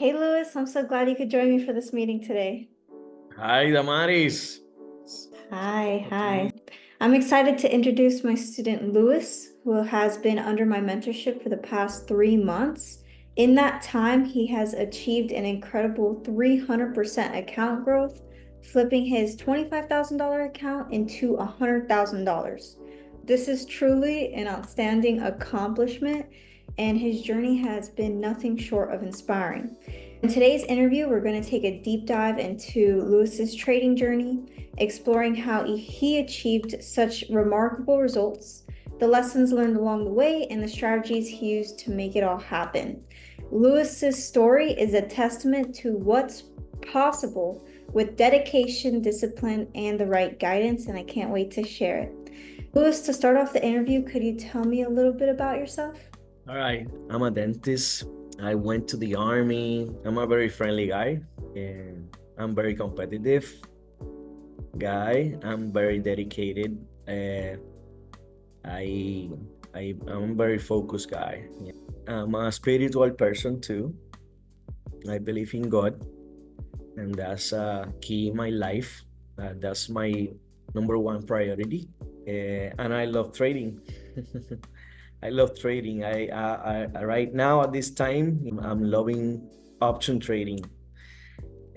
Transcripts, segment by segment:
Hey Louis, I'm so glad you could join me for this meeting today. Hi, Damaris. Hi. I'm excited to introduce my student Louis, who has been under my mentorship for the past 3 months. In that time, he has achieved an incredible 300% account growth, flipping his $25,000 account into $100,000. This is truly an outstanding accomplishment, and his journey has been nothing short of inspiring. In today's interview, we're going to take a deep dive into Louis's trading journey, exploring how he achieved such remarkable results, the lessons learned along the way, and the strategies he used to make it all happen. Louis's story is a testament to what's possible with dedication, discipline, and the right guidance, and I can't wait to share it. Louis, to start off the interview, could you tell me a little bit about yourself? All right, I'm a dentist. I went to the army. I'm a very friendly guy, and I'm very competitive guy. I'm very dedicated. I I'm a very focused guy. Yeah. I'm a spiritual person too. I believe in God, and that's key in my life. That's my number one priority. And I love trading. I love trading. I right now at this time, I'm loving option trading.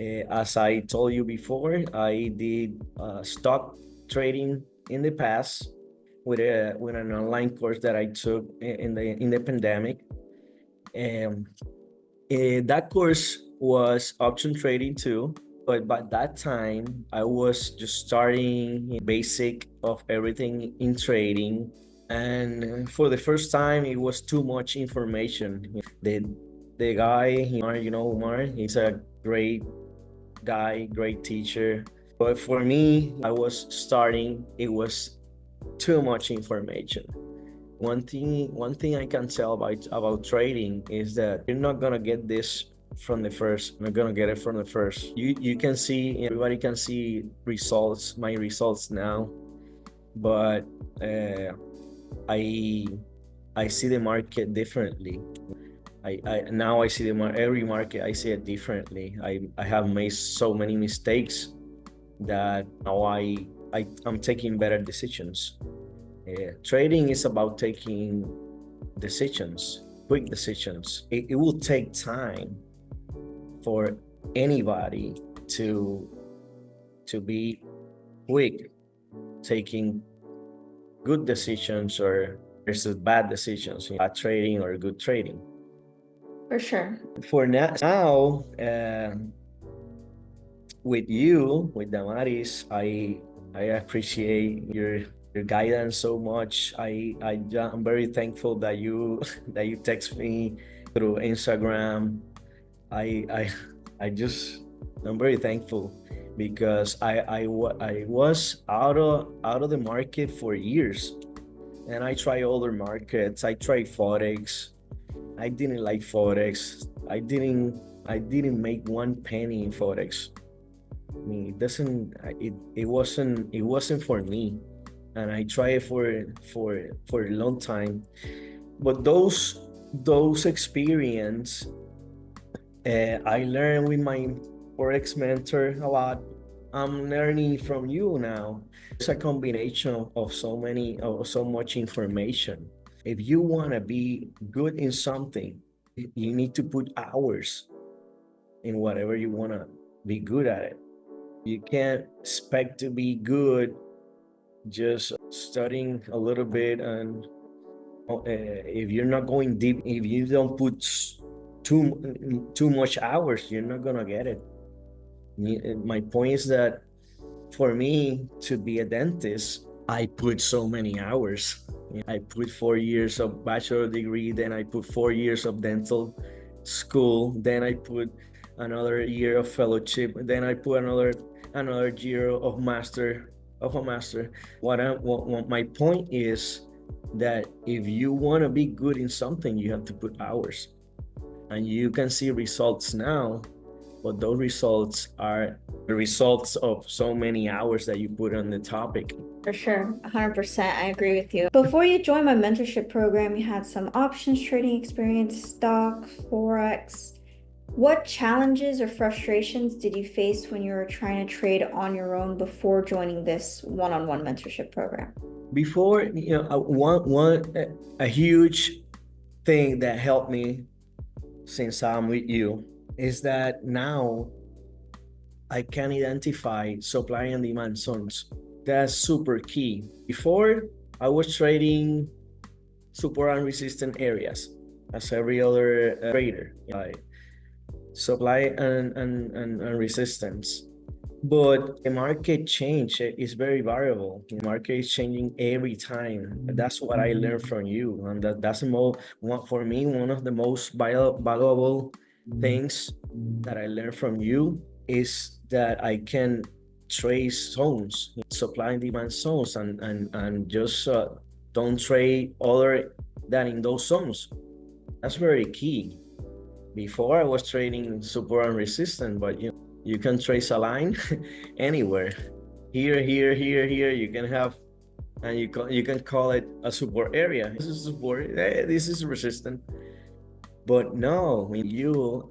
As I told you before, I did stock trading in the past with an online course that I took in the pandemic. And that course was option trading too. But by that time, I was just starting basic of everything in trading. And for the first time, it was too much information. The guy, Umar, he's a great guy, great teacher. But for me, I was starting, it was too much information. One thing I can tell about trading is that you're not gonna get this from the first. Not gonna get it from the first. You can see, everybody can see results, my results now, but I I see the market differently. I now I see every market, I see it differently. I have made so many mistakes that now I'm taking better decisions. Trading is about taking decisions, quick decisions. It will take time for anybody to be quick taking good decisions or versus bad decisions, bad trading or good trading. For sure. For now, with you, with Damaris, I appreciate your guidance so much. I'm very thankful that you that you text me through Instagram. I I I just I'm very thankful because I was out of the market for years, and I tried other markets. I tried Forex. I didn't like Forex. I didn't make one penny in Forex. I mean, it wasn't for me, and I tried it for a long time. But those experience, I learned with my Forex mentor a lot. I'm learning from you now. It's a combination of so much information. If you want to be good in something, you need to put hours in whatever you want to be good at it. You can't expect to be good just studying a little bit, and if you're not going deep, if you don't put too much hours, you're not gonna get it. My point is that for me to be a dentist, I put so many hours. I put 4 years of bachelor degree, then I put 4 years of dental school, then I put another year of fellowship, then I put another year of master of a master. What my point is that if you want to be good in something, you have to put hours, and you can see results now, but those results are the results of so many hours that you put on the topic. For sure, 100%. I agree with you. Before you joined my mentorship program, you had some options trading experience, stock, Forex. What challenges or frustrations did you face when you were trying to trade on your own before joining this one-on-one mentorship program? Before, a huge thing that helped me since I'm with you is that now I can identify supply and demand zones. That's super key. Before, I was trading support and resistance areas as every other trader, like supply and resistance. But the market change is very variable. The market is changing every time. That's what I learned from you, and that's the for me, one of the most valuable things that I learned from you is that I can trace zones, supply and demand zones, and just don't trade other than in those zones. That's very key. Before I was trading support and resistance, but you can trace a line anywhere. Here. You can have, and you can call it a support area. This is support. This is resistant. But no, when you're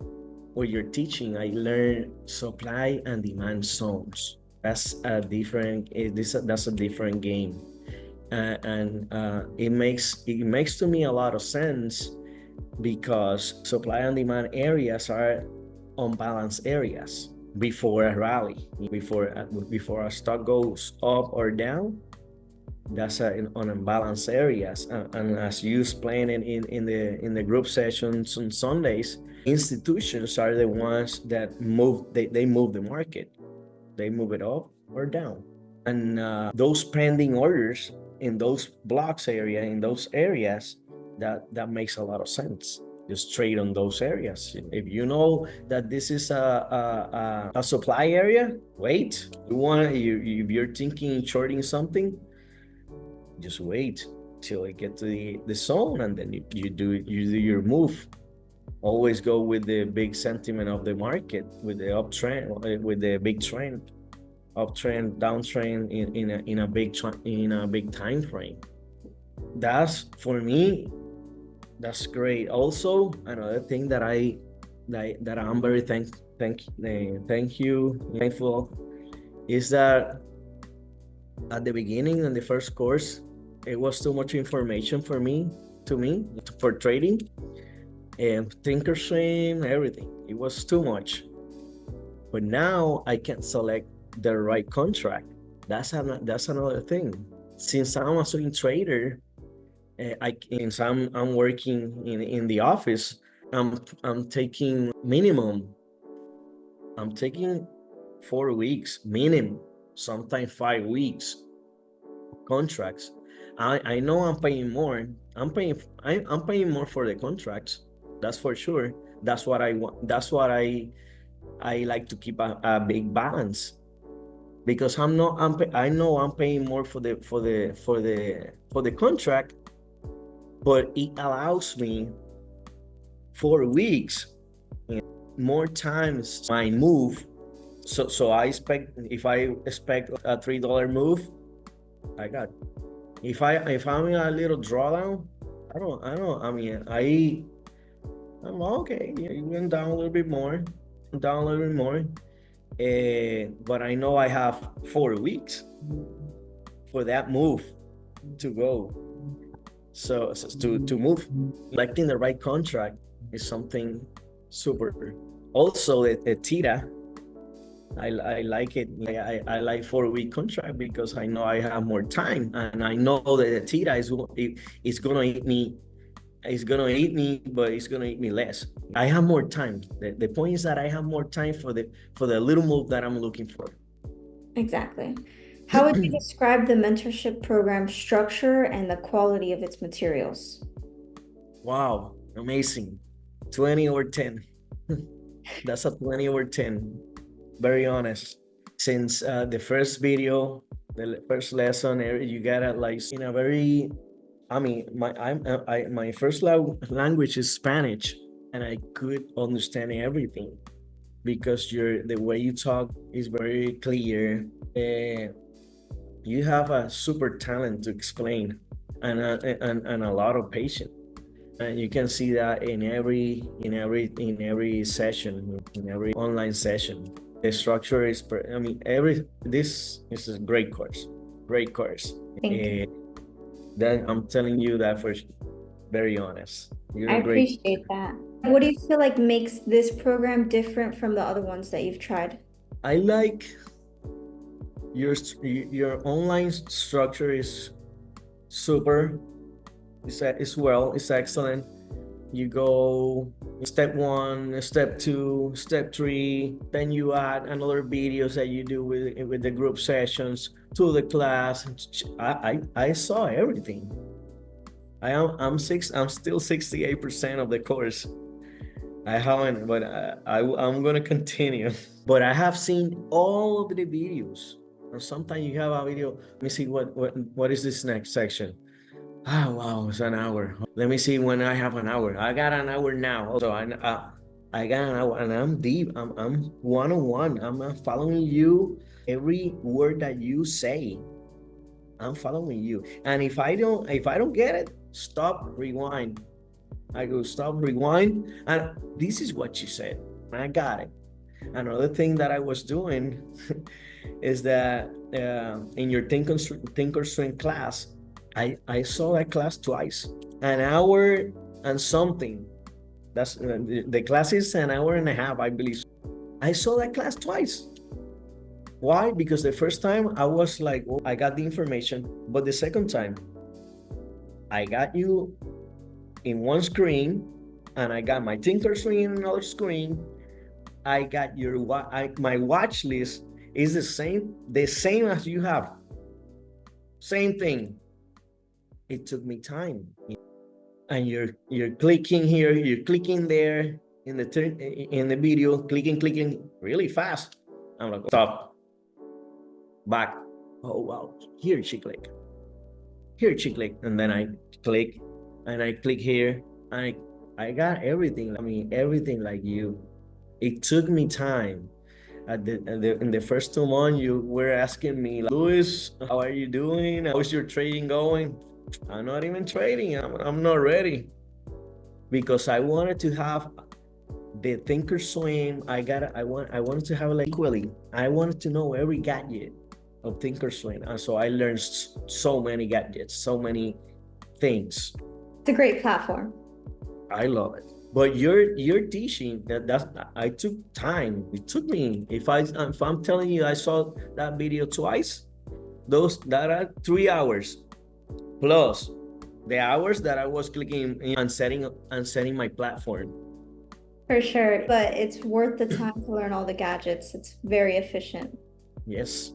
teaching, I learned supply and demand zones. That's a different. That's a different game, and it makes to me a lot of sense because supply and demand areas are unbalanced areas before a rally, before a stock goes up or down. That's on unbalanced areas, and as you explained in the group sessions on Sundays, institutions are the ones that move. They move the market. They move it up or down, and those pending orders in those blocks area in those areas, that makes a lot of sense. Just trade on those areas. If you know that this is a supply area, wait. If you're thinking shorting something, just wait till it get to the zone, and then you do your move. Always go with the big sentiment of the market, with the uptrend, with the big trend, uptrend, downtrend in a big time frame. That's, for me, that's great. Also, another thing that I'm very thankful is that at the beginning in the first course, it was too much information for me for trading and thinkorswim, everything. It was too much. But now I can select the right contract. That's another thing. Since I'm a swing trader, since I'm working in the office, I'm taking minimum. I'm taking 4 weeks minimum, sometimes 5 weeks contracts. I know I'm paying more. I'm paying more for the contracts. That's for sure. That's what I want. That's what I like to keep a big balance, because I know I'm paying more for the contract, but it allows me 4 weeks more times my move. So I expect, if I expect a $3 move, I got. If I'm in a little drawdown, I mean, I'm okay. It went down a little bit more, but I know I have 4 weeks for that move to go. So to move, selecting the right contract is something super. Also, the theta, I like it. I like 4 week contract because I know I have more time, and I know that the theta is gonna eat me. It's gonna eat me, but it's gonna eat me less. I have more time. The point is that I have more time for the little move that I'm looking for. Exactly. How would you describe the mentorship program structure and the quality of its materials? Wow, amazing. 20 over 10. That's a 20 over 10. Very honest. Since the first video, the first lesson, you gotta like in a very. I mean, my first language is Spanish, and I could understand everything because the way you talk is very clear. You have a super talent to explain, and a lot of patience. And you can see that in every session, in every online session. The structure is, I mean, this is a great course, great course. Thank you. Then I'm telling you that for very honest. You're I a great. appreciate that. What do you feel like makes this program different from the other ones that you've tried? I like your online structure is super. It's excellent. You go step 1, step 2, step 3, then you add another videos that you do with the group sessions to the class. I saw everything. I'm still 68% of the course. I haven't, but I'm gonna continue. But I have seen all of the videos. Or sometimes you have a video. Let me see what is this next section. Ah, wow, it's an hour. Let me see when I have an hour. I got an hour now. So I got an hour, and I'm deep. I'm one-on-one. I'm following you. Every word that you say, I'm following you. And if I don't get it, stop, rewind. I go stop, rewind, and this is what you said. I got it. Another thing that I was doing is that in your Thinkorswim class, I saw that class twice, an hour and something. That's the class is an hour and a half, I believe. I saw that class twice. Why? Because the first time I was like, oh, I got the information, but the second time I got you in one screen, and I got my Thinkorswim in another screen. I got my watch list is the same as you have. Same thing. It took me time. And you're clicking here, you're clicking there in the video, clicking really fast. I'm like, stop, back. Oh wow, here she click. Here she click, and then I click, and I click here, and I got everything. I mean, everything like you. It took me time. In the first 2 months, you were asking me, like, Luis, how are you doing? How's your trading going? I'm not even trading. I'm not ready, because I wanted to have the Thinkorswim. I wanted to have it like equally. I wanted to know every gadget of Thinkorswim, and so I learned so many gadgets, so many things. It's a great platform. I love it. But you're teaching that's I took time. It took me. If I'm telling you I saw that video twice, that are 3 hours plus the hours that I was clicking and setting my platform. For sure, but it's worth the time to learn all the gadgets. It's very efficient. Yes.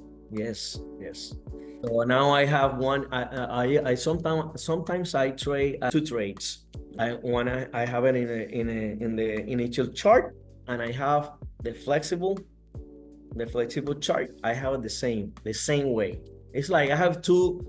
So now I have one. I sometimes I trade 2 trades. I have it in the initial chart, and I have the flexible chart. I have it the same way. It's like I have two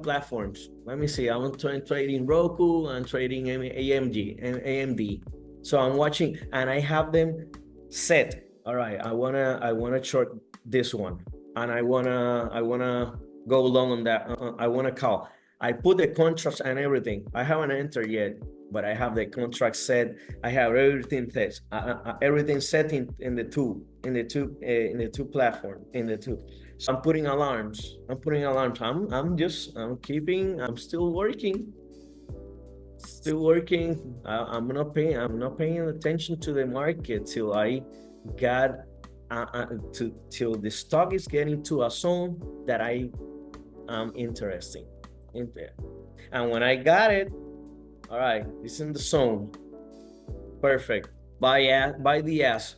platforms. Let me see. I'm trading Roku and trading AMD. So I'm watching, and I have them set. All right, I wanna short this one, and I wanna go long on that. I wanna call. I put the contracts and everything. I haven't entered yet, but I have the contract set. I have everything set. Everything set in the two platform in the two. So I'm putting alarms. I'm still working. I'm not paying attention to the market till I got till the stock is getting to a zone that I am interested in there. And when I got it, all right, it's in the zone. Perfect. Buy the ass.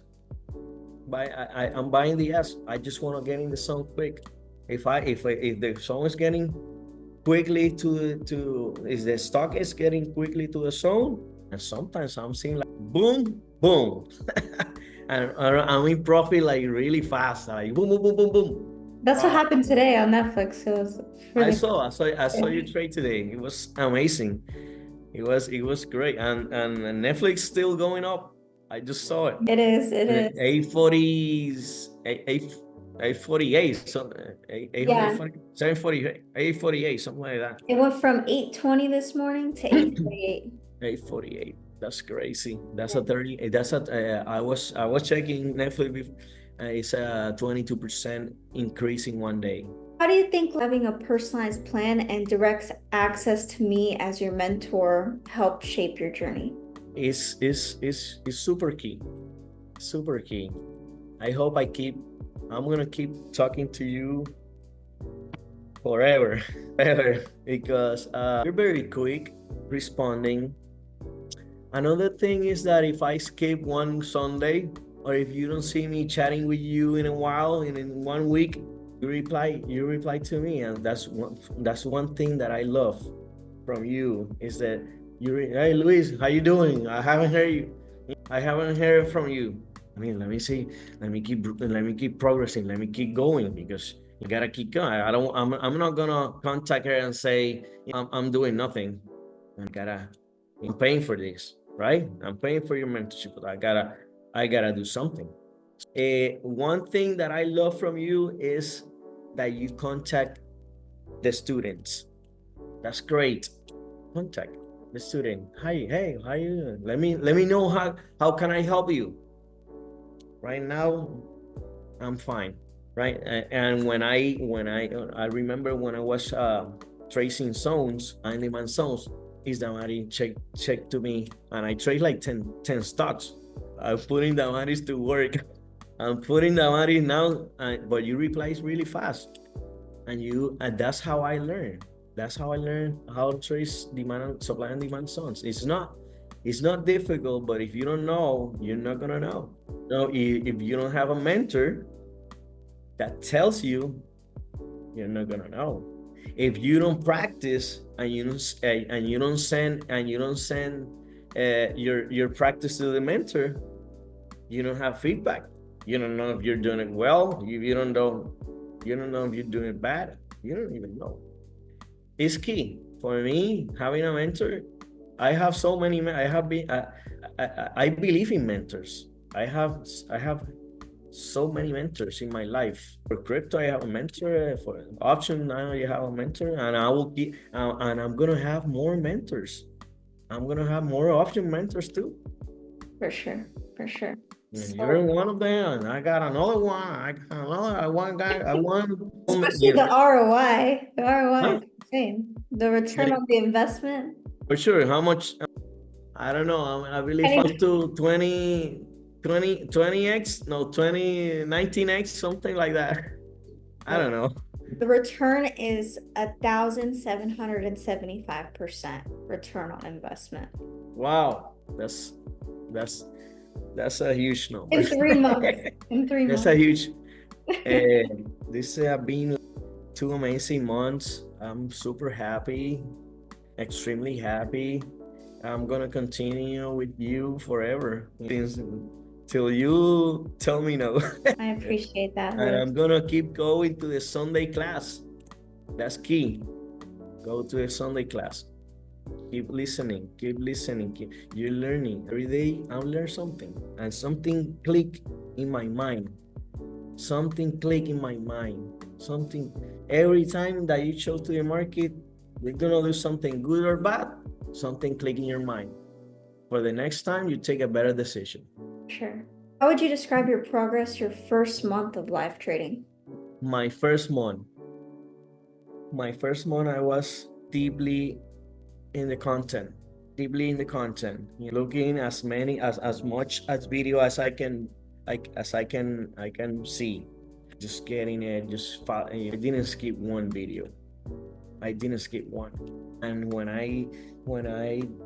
I'm buying the ass. I just want to get in the zone quick. If the zone is getting quickly if the stock is getting quickly to the zone, and sometimes I'm seeing like boom, boom, and I'm in profit like really fast, like boom, boom, boom, boom, boom. That's what happened today on Netflix. It was really I saw you trade today. It was amazing. It was great, and Netflix still going up. I just saw it. It is. 848, so 840, 740, 848, something like that. It went from 8:20 this morning to 8:48. 848. That's crazy. That's a 30. That's a. I was checking Netflix. It's a 22% increase in one day. How do you think having a personalized plan and direct access to me as your mentor helped shape your journey? Is super key. Super key. I hope I'm gonna keep talking to you forever, ever, because you're very quick responding. Another thing is that if I skip one Sunday, or if you don't see me chatting with you in a while, in 1 week, you reply to me, and that's one thing that I love from you is that hey Luis, how you doing? I haven't heard from you. I mean, let me see, let me keep progressing, let me keep going because you gotta keep going. I'm not gonna contact her and say I'm doing nothing. I'm paying for this, right? I'm paying for your mentorship, but I gotta do something. One thing that I love from you is that you contact the students. That's great. Contact the student. Hi, hey, how you doing? Let me know how can I help you. Right now, I'm fine. Right, and I remember when I was tracing zones, demand zones, is Damari check to me, and I trade like 10 stocks. I'm putting Damaris to work. I'm putting Damaris now, but you replies really fast, and that's how I learn. That's how I learn how to trace demand, supply and demand zones. It's not difficult, but if you don't know, you're not gonna know. So if you don't have a mentor that tells you, you're not gonna know. If you don't practice and you don't send your practice to the mentor, you don't have feedback. You don't know if you're doing it well. You don't know if you're doing it bad. You don't even know. It's key for me having a mentor. I have so many. I have been. I believe in mentors. I have so many mentors in my life. For crypto, I have a mentor. For option, now I have a mentor, and I will keep. And I'm gonna have more mentors. I'm gonna have more option mentors too. For sure, for sure. And you're one of them, and I got another one. I got another one guy. I want. Especially the ROI. The ROI Huh? is insane. The return on the investment. For sure. How much? I don't know. I believe up to 20x, no, 19x, something like that. I don't know. The return is 1,775% return on investment. Wow. That's a huge number. In 3 months. In 3 months. That's a huge. This have been 2 amazing months. I'm super happy, extremely happy. I'm gonna continue with you forever till you tell me no. I appreciate that. And I'm gonna keep going to the Sunday class. That's key. Go to the Sunday class. Keep listening. You're learning every day. I'll learn something, and something click in my mind. Something every time that you show to the market, we're gonna do something good or bad. Something click in your mind. For the next time, you take a better decision. Sure. How would you describe your progress your first month of live trading? My first month, I was deeply in the content, looking as much as video as I can, I can see, just getting it, I didn't skip one video. I didn't skip one. And when I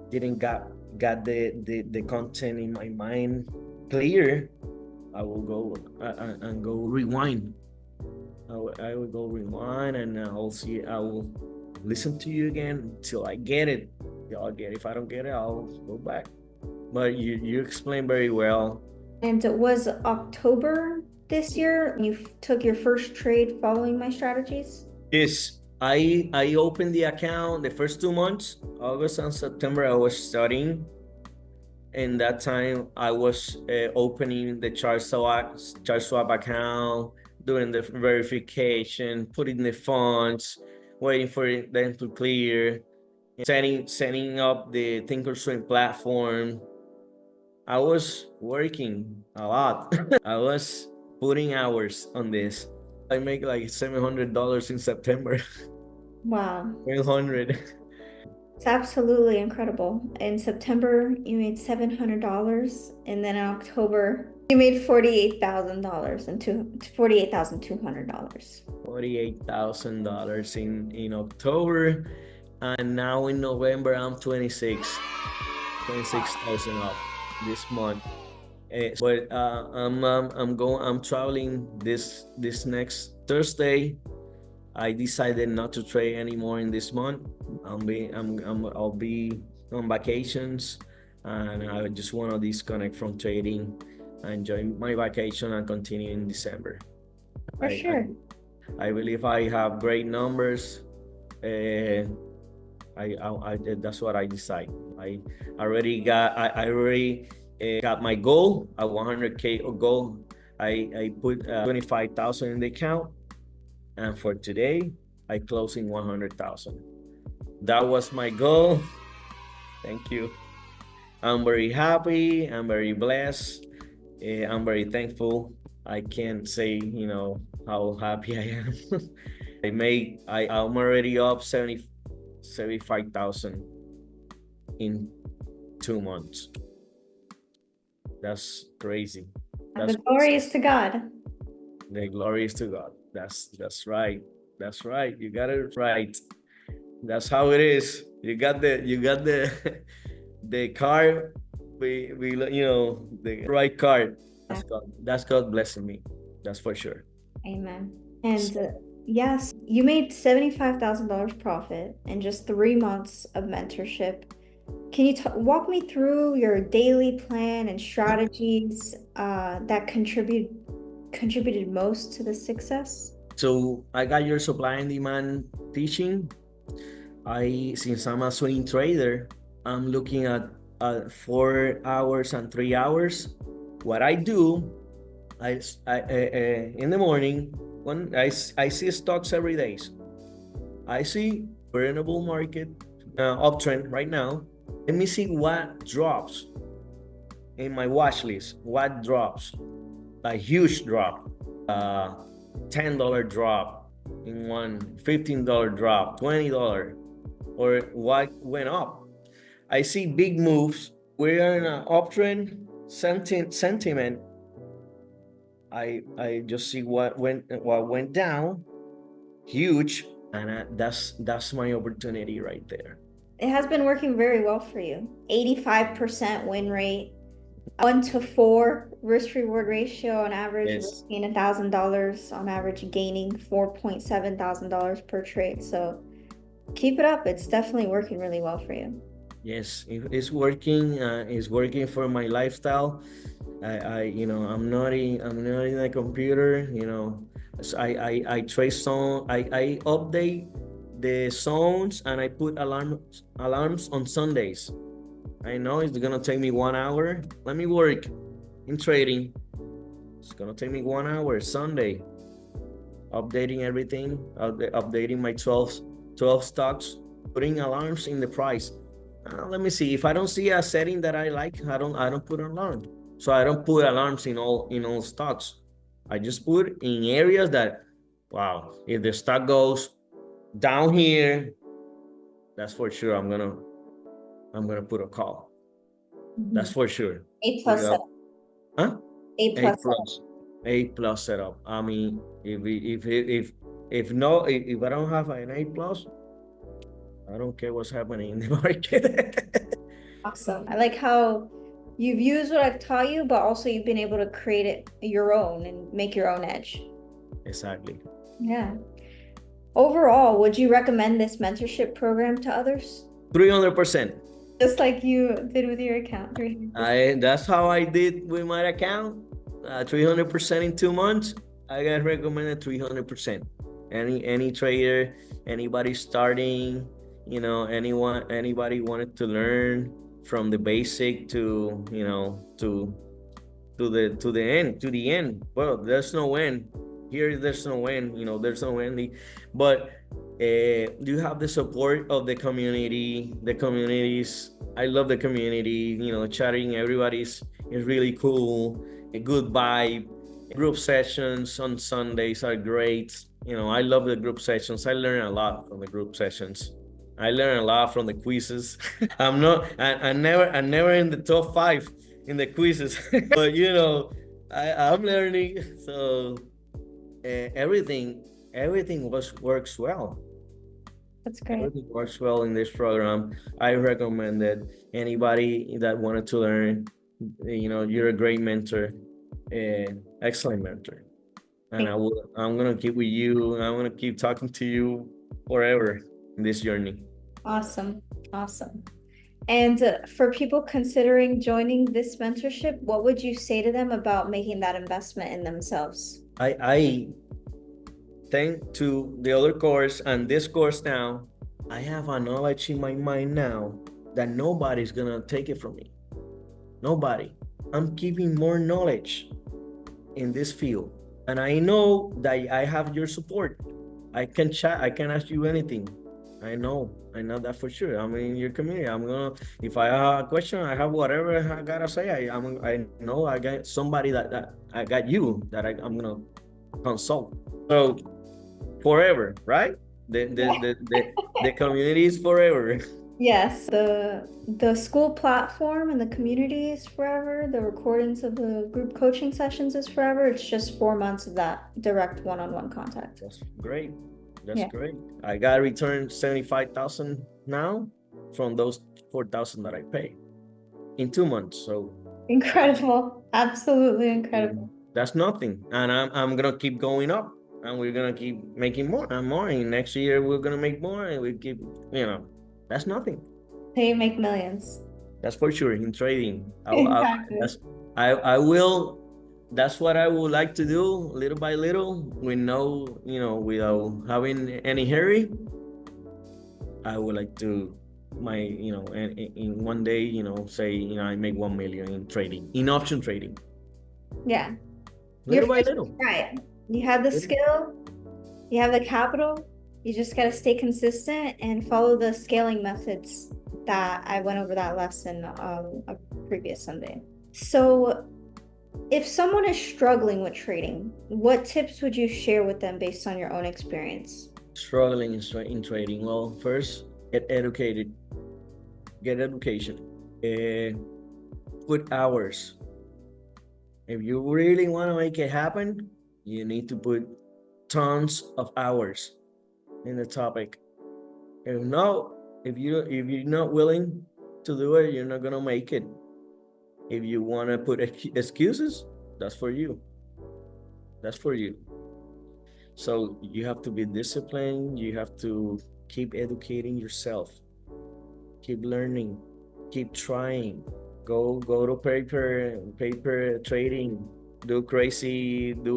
didn't got the content in my mind clear, I will go and go rewind. I will go rewind, and I will listen to you again till I get it. If I don't get it, I'll go back. But you explained very well. And it was October this year you took your first trade following my strategies? Yes. I opened the account the first 2 months, August and September. I was studying. In that time, I was opening the chart swap account, doing the verification, putting the funds, waiting for them to clear. setting up the Thinkorswim platform. I was working a lot. I was putting hours on this. I make like $700 in September. Wow. 100. It's absolutely incredible. In September, you made $700, and then in October, you made $48,000 and $48,200. $48,000 in October, and now in November I'm 26,000 up this month. But I'm traveling this next Thursday. I decided not to trade anymore in this month. I'll be on vacations, and I just want to disconnect from trading, enjoy my vacation, and continue in December. For sure. I believe I have great numbers. That's what I decide. I already got my goal, a 100K goal. I put 25,000 in the account, and for today I closing 100,000. That was my goal. Thank you. I'm very happy. I'm very blessed. I'm very thankful. I can't say how happy I am. I'm already up 75,000 in 2 months. That's crazy. The glory is to God. The glory is to God. That's right. That's right. You got it right. That's how it is. You got the the card. The right card. That's God blessing me. That's for sure. Amen. And yes, you made $75,000 profit in just 3 months of mentorship. Can you walk me through your daily plan and strategies that contributed most to the success? So I got your supply and demand teaching. Since I'm a swing trader, I'm looking at 4 hours and 3 hours. What I do, in the morning, when I see stocks every day. I see we're in a bull market, uptrend right now. Let me see what drops in my watch list. What drops? A huge drop, $10 drop in one, $15 drop, $20, or what went up. I see big moves. We are in an uptrend sentiment. I just see what went down, huge, and that's my opportunity right there. It has been working very well for you. 85% win rate, 1 to 4 risk reward ratio on average, Yes. risking $1,000 on average, gaining $4,700 per trade. So keep it up. It's definitely working really well for you. Yes, it's working. It's working for my lifestyle. I'm not in a computer. So I trace zone. I update the zones, and I put alarms on Sundays. I know it's gonna take me 1 hour. Let me work in trading. It's gonna take me 1 hour Sunday. Updating everything, updating my 12 stocks, putting alarms in the price. Let me see. If I don't see a setting that I like, I don't put an alarm. So I don't put alarms in all stocks. I just put in areas that, wow, if the stock goes down here, that's for sure I'm gonna put a call. That's for sure. A plus setup. Huh? A plus. A plus setup. I mean, if I don't have an A plus, I don't care what's happening in the market. Awesome. I like how you've used what I've taught you, but also you've been able to create it your own and make your own edge. Exactly. Yeah. Overall, would you recommend this mentorship program to others? 300%. Just like you did with your account. 300%. That's how I did with my account. 300% in 2 months. I got recommended 300%. Any trader, anybody starting, anybody wanted to learn from the basic to the end. Well, there's no end. Here there's no end. There's no ending. But You have the support of the community, the communities. I love the community, chatting, everybody's is really cool, a good vibe. Group sessions on Sundays are great. I love the group sessions. I learn a lot from the group sessions. I learn a lot from the quizzes. I'm never in the top 5 in the quizzes, but I'm learning. So everything works well. That's great. Everything works well in this program. I recommend that anybody that wanted to learn, you're a great mentor, excellent mentor. And I'm gonna keep with you. I'm gonna keep talking to you forever in this journey. Awesome. Awesome. And for people considering joining this mentorship, what would you say to them about making that investment in themselves? I thank to the other course and this course now, I have a knowledge in my mind now that nobody's gonna take it from me. Nobody. I'm keeping more knowledge in this field. And I know that I have your support. I can chat, I can ask you anything. I know that for sure. I'm in your community. If I have a question, I have whatever I gotta say. I know I got somebody that I got you that I'm gonna consult. So forever, right? The community is forever. Yes, the school platform and the community is forever. The recordings of the group coaching sessions is forever. It's just 4 months of that direct one-on-one contact. That's great. That's great. I got returned 75,000 now from those 4,000 that I paid in 2 months. So incredible, absolutely incredible. That's nothing, and I'm gonna keep going up, and we're gonna keep making more and more. And next year we're gonna make more, and we keep, that's nothing. They make millions. That's for sure in trading. Exactly. I will. That's what I would like to do, little by little, without having any hurry. I would like to, in one day, say, I make 1 million in trading, in option trading. Yeah. Little by little. Right. You have the skill, you have the capital. You just got to stay consistent and follow the scaling methods that I went over that lesson a previous Sunday. So if someone is struggling with trading, what tips would you share with them based on your own experience? Struggling in trading. Well, first, get educated. Get education. Put hours. If you really want to make it happen, you need to put tons of hours in the topic. If you're not willing to do it, you're not gonna make it. If you want to put excuses, that's for you. That's for you. So you have to be disciplined. You have to keep educating yourself. Keep learning. Keep trying. Go to paper trading. Do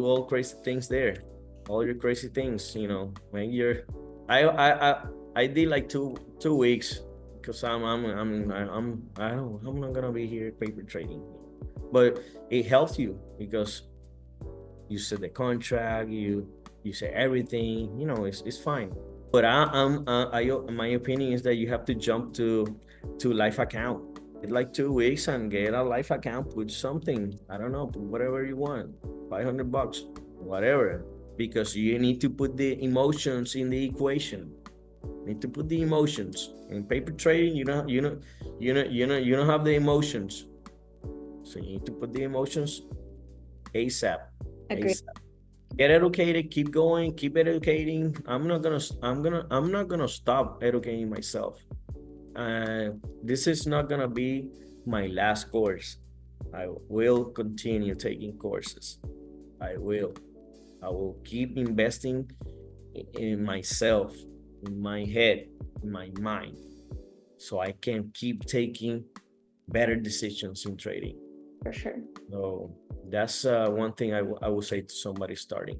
all crazy things there. All your crazy things. When you're, I did like two weeks. Because I'm not gonna be here paper trading, but it helps you because you set the contract, you say everything, it's fine. But my opinion is that you have to jump to life account. It's like 2 weeks and get a life account. Put something, I don't know, put whatever you want, $500, whatever, because you need to put the emotions in the equation. Need to put the emotions. In paper trading, you don't have the emotions, so you need to put the emotions ASAP. Agreed. ASAP. Get educated. Keep going. Keep educating. I'm not gonna stop educating myself. This is not gonna be my last course. I will continue taking courses. I will keep investing in myself, in my head, in my mind, so I can keep taking better decisions in trading. For sure. So that's one thing I would say to somebody starting.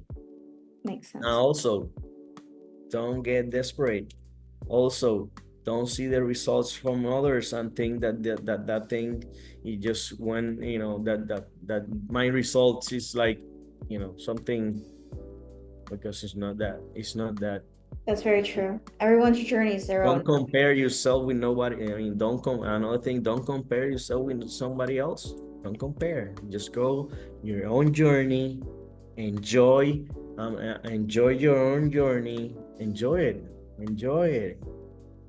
Makes sense. Now also, don't get desperate. Also, don't see the results from others and think that thing you just when that my results is like something, because it's not that That's very true. Everyone's journey is their Don't own. compare yourself with nobody. I mean, another thing, don't compare yourself with somebody else. Don't compare. Just go your own journey. Enjoy, enjoy your own journey. Enjoy it. Enjoy it.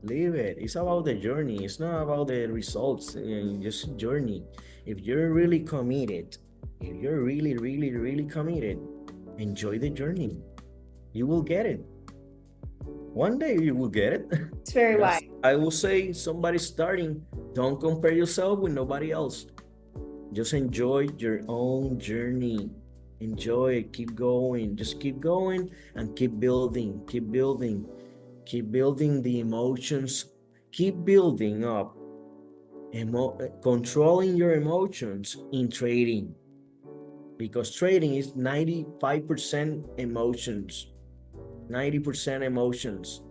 Live it. It's about the journey. It's not about the results. Just journey. If you're really committed, if you're really, really, really committed, enjoy the journey. You will get it. One day you will get it. It's very wise. I will say, somebody starting, don't compare yourself with nobody else. Just enjoy your own journey. Enjoy it. Keep going. Just keep going and keep building. Keep building. Keep building the emotions. Keep building up. Controlling your emotions in trading. Because trading is 95% emotions. 90% emotions.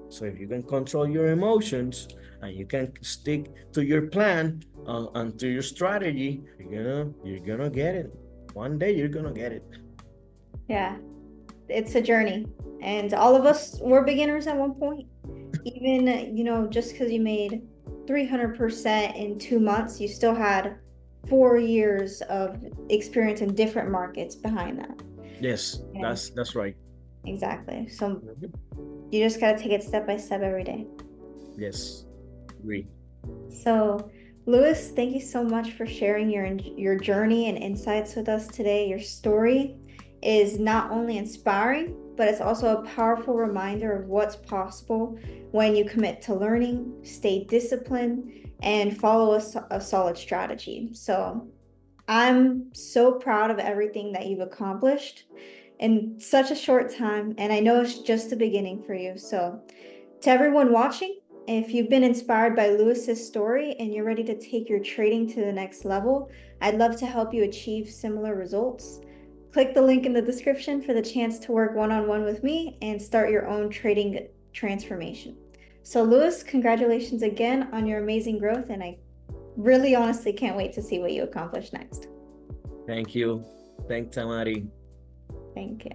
So if you can control your emotions and you can stick to your plan and to your strategy, you're gonna get it. One day you're gonna get it. Yeah, it's a journey, and all of us were beginners at one point. Even, just because you made 300% in 2 months, you still had 4 years of experience in different markets behind that. Yes, And that's right. exactly. So you just got to take it step by step every day. Yes, agree. So, Louis, thank you so much for sharing your journey and insights with us today. Your story is not only inspiring, but it's also a powerful reminder of what's possible when you commit to learning, stay disciplined, and follow a solid strategy. So, I'm so proud of everything that you've accomplished in such a short time, and I know it's just the beginning for you. So, to everyone watching, if you've been inspired by Lewis's story and you're ready to take your trading to the next level, I'd love to help you achieve similar results. Click the link in the description for the chance to work one-on-one with me and start your own trading transformation. So, Lewis, congratulations again on your amazing growth, and I really honestly can't wait to see what you accomplish next. Thank you. Thanks, Tamari. Thank you.